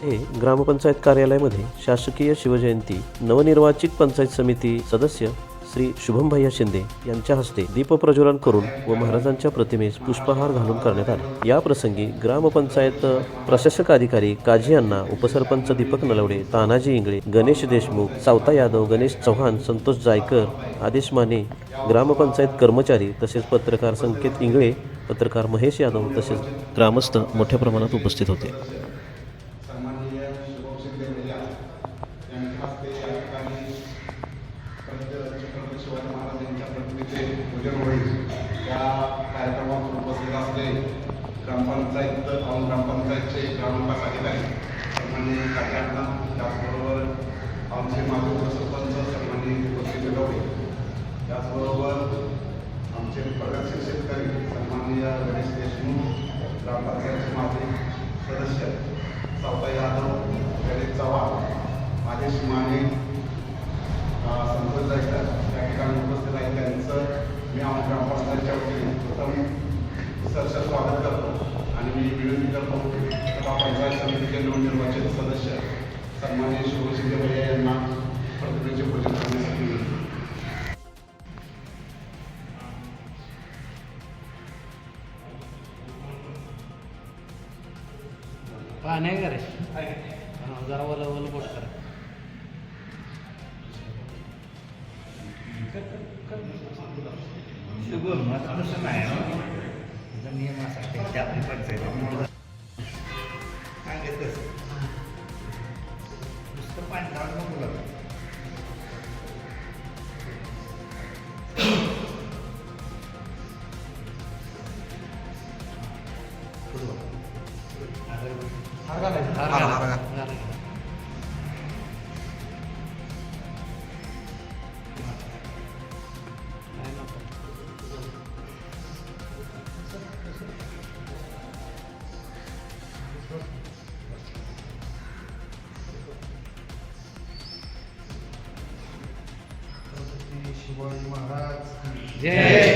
हे ग्रामपंचायत कार्यालयामध्ये शासकीय शिवजयंती नवनिर्वाचित पंचायत समिती सदस्य श्री शुभमभैया शिंदे यांच्या हस्ते दीपप्रज्वलन करून व महाराजांच्या प्रतिमेस पुष्पहार घालून करण्यात आले। या प्रसंगी ग्रामपंचायत प्रशासक अधिकारी काझी अण्णा, उपसरपंच दीपक नलवडे, तानाजी इंगळे, गणेश देशमुख, सावता यादव, गणेश चव्हाण, संतोष जायकर, आदेश माने, ग्रामपंचायत कर्मचारी तसेच पत्रकार संकेत इंगळे, पत्रकार महेश यादव तसेच ग्रामस्थ मोठ्या प्रमाणात उपस्थित होते। शिवाजी महाराजांच्या प्रतिमेचे पूजन होईल या कार्यक्रमात उपस्थित असलेले ग्रामपंचायत ग्रामपंचायतचे ग्रामविकास अधिकारी सन्माननीय काकांना, त्याचबरोबर आमचे माजी उपसरपंच सन्माननीय गोष्टी गवळे, त्याचबरोबर आमचे प्रगतशील शेतकरी सन्माननीय गणेश देशमुख, ग्रामपंचायतचे माजी सदस्य सावता यादव, गणेश चव्हाण, आदेश माने, संतोष जायकर या ठिकाणी उपस्थित आहे। त्यांचं मी आमच्या ग्रामपंचायतच्या वतीने प्रथम सहर्ष स्वागत करतो आणि मी विनंती करतो पंचायत समितीचे नवनिर्वाचित सदस्य सन्माननीय शिवशिंदे यांना प्रतिमेचे पूजन करण्यासाठी विनंती। नाही करे जरा ओलं बोट करा। शुभम आता तसं नाही नियमासाठी त्या आपली पंचायत सांगत तसं नुसतं पाणी लावून बोला। शिवाजी महाराज जय।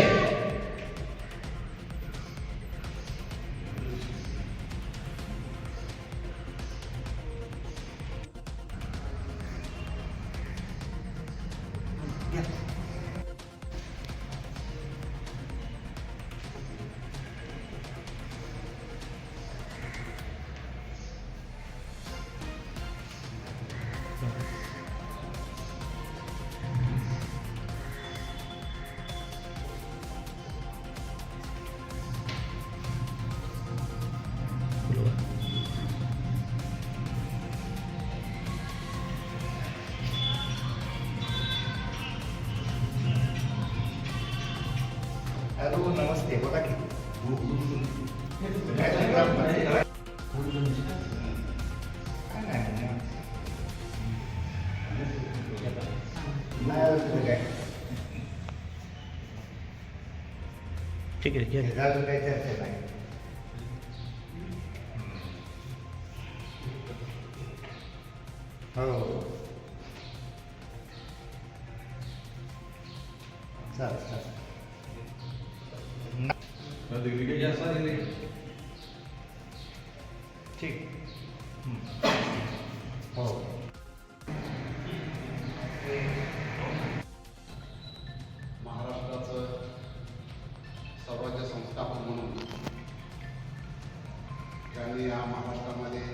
हॅलो नमस्ते, बोला की ठीक आहे, घ्या. काय चर्चा नाही। हो चालेल ठीक हो। महाराष्ट्राचं स्वराज्य संस्थापक म्हणून त्यांनी या महाराष्ट्रामध्ये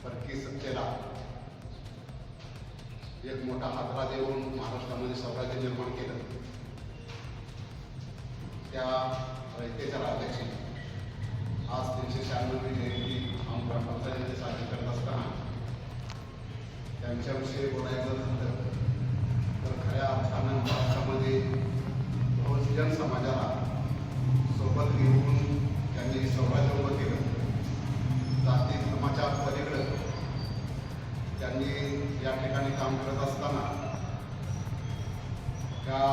परकी सत्तेला एक मोठा हादरा देऊन महाराष्ट्रामध्ये स्वराज्य निर्माण केलं। त्या रयतेच्या राजाची आज 396वी जयंती आम ग्रामपंचायतीने साजरी करत असताना त्यांच्याविषयी बोलायचं झालं तर खऱ्या अर्थानं महाराष्ट्रामध्ये बहुजन समाजाला सोबत घेऊन त्यांनी स्वराज्य उभं केलं। जाती धर्माच्या पलीकडं त्यांनी या ठिकाणी काम करत असताना त्या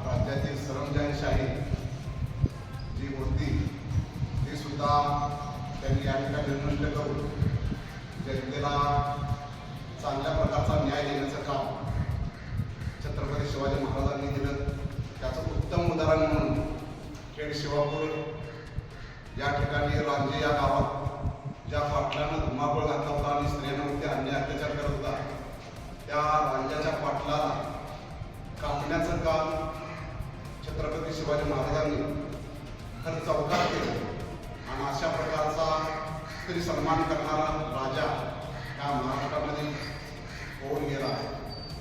राज्यातील सरंजामशाही जी होती ती सुद्धा त्यांनी या ठिकाणी नष्ट करून जनतेला चांगल्या प्रकारचा न्याय देण्याचं काम छत्रपती शिवाजी महाराजांनी दिलं। त्याचं उत्तम उदाहरण म्हणून खेड शिवापूर या ठिकाणी रांजे या गावात ज्या पाटलानं धुमाकूळ काम छत्रपती शिवाजी महाराजांनी खरं चौकार केलं आणि अशा प्रकारचा स्त्री सन्मान करणारा राजा ह्या महाराष्ट्रामध्ये होऊन गेला.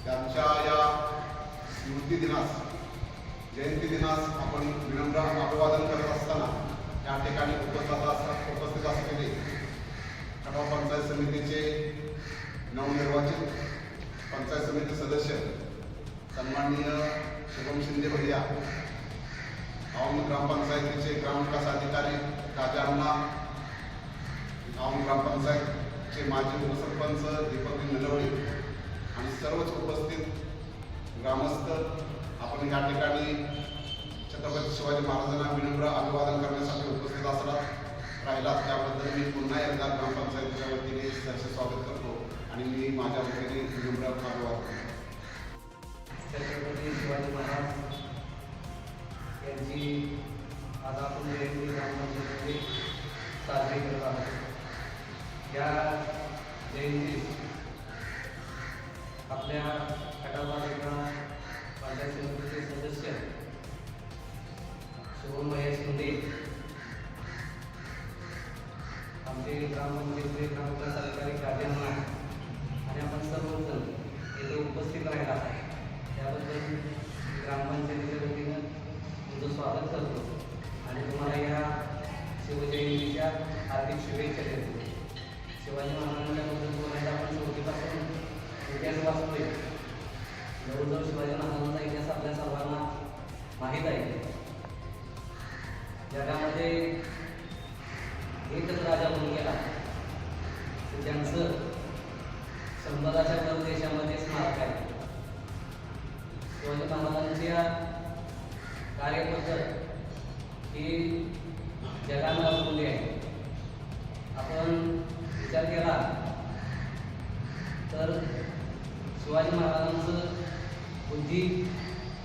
त्यांच्या या स्मृती दिनास, जयंती दिनास आपण विनम्र अभिवादन करत असताना या ठिकाणी उपस्थित असलेले खटाव पंचायत समितीचे नवनिर्वाचित पंचायत समिती सदस्य सन्माननीय शुभम शिंदे भैया, औंध ग्रामपंचायतीचे ग्रामविकास अधिकारी राजा अण्णा, औंध ग्रामपंचायतचे माजी उपसरपंच दीपक नलवडे आणि सर्वच उपस्थित ग्रामस्थ, आपण या ठिकाणी छत्रपती शिवाजी महाराजांना विनम्र अभिवादन करण्यासाठी उपस्थित असलात राहिलात त्याबद्दल मी पुन्हा एकदा ग्रामपंचायतीच्या वतीने सहर्ष स्वागत करतो आणि मी माझ्या वतीने विनम्र अभिवादन करतो. छत्रपती शिवाजी महाराज यांची आज आपण जयंती ग्रामपंचायतीमध्ये साजरी करत आहोत. या जयंतीत आपल्या खटाव पंचायत समितीचे सदस्य शुभम भैया शिंदे, आमचे ग्रामपंचायतीचे ग्रामविकास अधिकारी राजा अण्णा आणि आपण सर्वजण येथे उपस्थित राहिला आहे त्याबद्दल ग्रामपंचायतीच्या वतीनं तुमचं स्वागत करतो आणि तुम्हाला या शिवजयंतीच्या हार्दिक शुभेच्छा देतो. शिवाजी महाराजांच्याबद्दल बोलायला आपण शेवटीपासून इतिहास वाचतोय. जवळजवळ शिवाजी महाराजांचा इतिहास आपल्या सर्वांना माहीत आहे. जगामध्ये एकच राजा होऊन गेला ज्यांचं संपदाच्या वर देशामध्ये स्मारक आहे. शिवाजी महाराजांच्या कार्यपद्धत ही जगाला अवलंबली आहे. आपण विचार केला तर शिवाजी महाराजांचं बुद्धी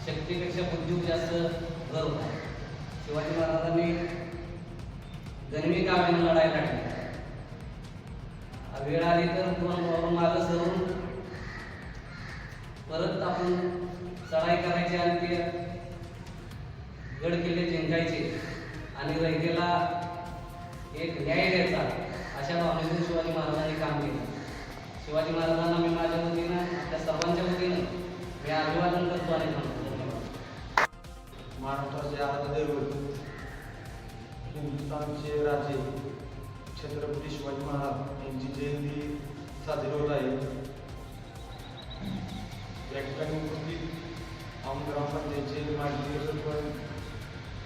शक्तीपेक्षा बुद्धी जास्त भर होता. शिवाजी महाराजांनी गनिमी काव्यानं लढाई लढली. वेळ आली तर मागं सरून परत आपण चढाई करायची आणि ते गड किल्ले जिंकायचे आणि रयतेला एक न्याय द्यायचा अशा भावनेतून शिवाजी महाराजांनी काम केलं. शिवाजी महाराजांना मी माझ्या वतीनं त्या सर्वांच्या वतीनं मी अभिवादन करतो आणि धन्यवाद. महाराष्ट्राचे आराध्य दैवत हिंदुस्थानचे राजे छत्रपती शिवाजी महाराज यांची जयंती साजरी होत आहे. या ठिकाणी उपस्थित औंध ग्रामपंचायतचे माजी सरपंच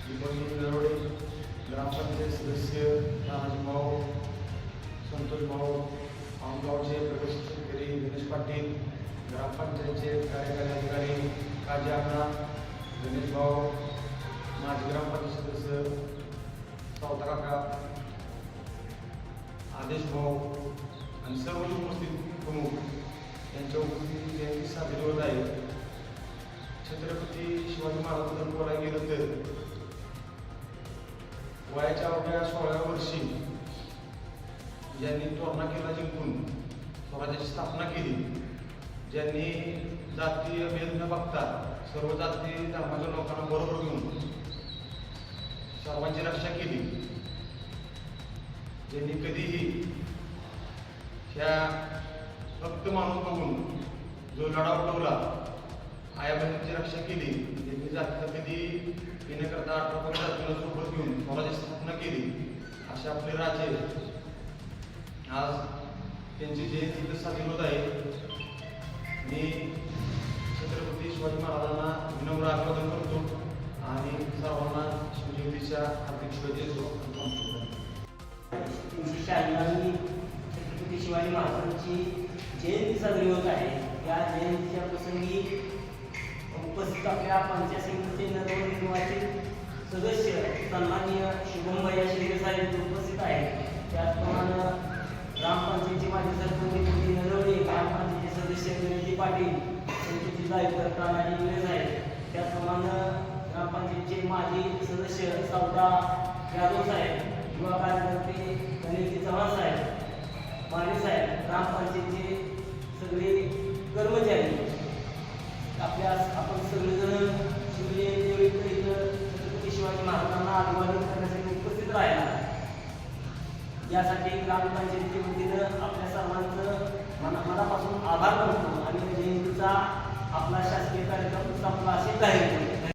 दीपक नलवडे, ग्रामपंचायत सदस्य तानाजी भाऊ, संतोष भाऊ, औंध गावचे प्रगतशील शेतकरी गणेश पाटील, ग्रामपंचायतचे कार्यकारी अधिकारी काजी अण्णा, गणेश भाऊ, माजी ग्रामपंचायत सदस्य सावता काका, आदेश भाऊ आणि सर्व उपस्थित प्रमुख यांच्या उपस्थितीत जयंती साजरी होत आहे. छत्रपती शिवाजी महाराजांबद्दल बोलायला गेलं तर वयाच्या अवघ्या 16व्या वर्षी ज्यांनी तोरणा किल्ला जिंकून स्वराज्याची स्थापना केली, ज्यांनी जातीय भेद न बघता सर्व जाती धर्माच्या लोकांना बरोबर घेऊन सर्वांची रक्षा केली, ज्यांनी कधीही ह्या फक्त माणूस बघून जो लढा उठवला, आया बहिणीची रक्षा केली, त्यांनी जातीला कधी येण्याकरता 18 जातीला सोबत घेऊन स्वराज्याची स्थापना केली, असे आपले राजे आज त्यांची जयंती साजरी होत आहे. मी छत्रपती शिवाजी महाराजांना विनम्र अभिवादन करतो आणि सर्वांना शिवजयंतीच्या हार्दिक शुभेच्छा देतो. 396 छत्रपती शिवाजी महाराजांची जयंती साजरी होत आहे. या जयंतीच्या प्रसंगी उपस्थित आपल्या पंचायत समितीचे नवनिर्वाचित सदस्य सन्माननीय शुभम भैया शिंदे साहेब उपस्थित आहेत. त्याचप्रमाणे ग्रामपंचायतीचे माजी सरपंच दीपक नलवडे, ग्रामपंचायतीचे सदस्य गणेश पाटील, पंचायतीचे दायित्व तानाजी इंग्रज आहेत. त्याचप्रमाणे ग्रामपंचायतीचे माजी सदस्य सावता यादव साहेब, युवा कार्यकर्ते गणेशजी चव्हाण साहेब, माने साहेब, ग्रामपंचायतीचे सगळे कर्मचारी, आपण सगळेजण महाराजांना अभिवादन करण्यासाठी उपस्थित राहिला. यासाठी ग्रामपंचायतीच्या वतीनं आपल्या सर्वांचं मनापासून आभार मानतो आणि जयंतीचा आपला शासकीय कार्यक्रम संपला असे जाहीर करतो.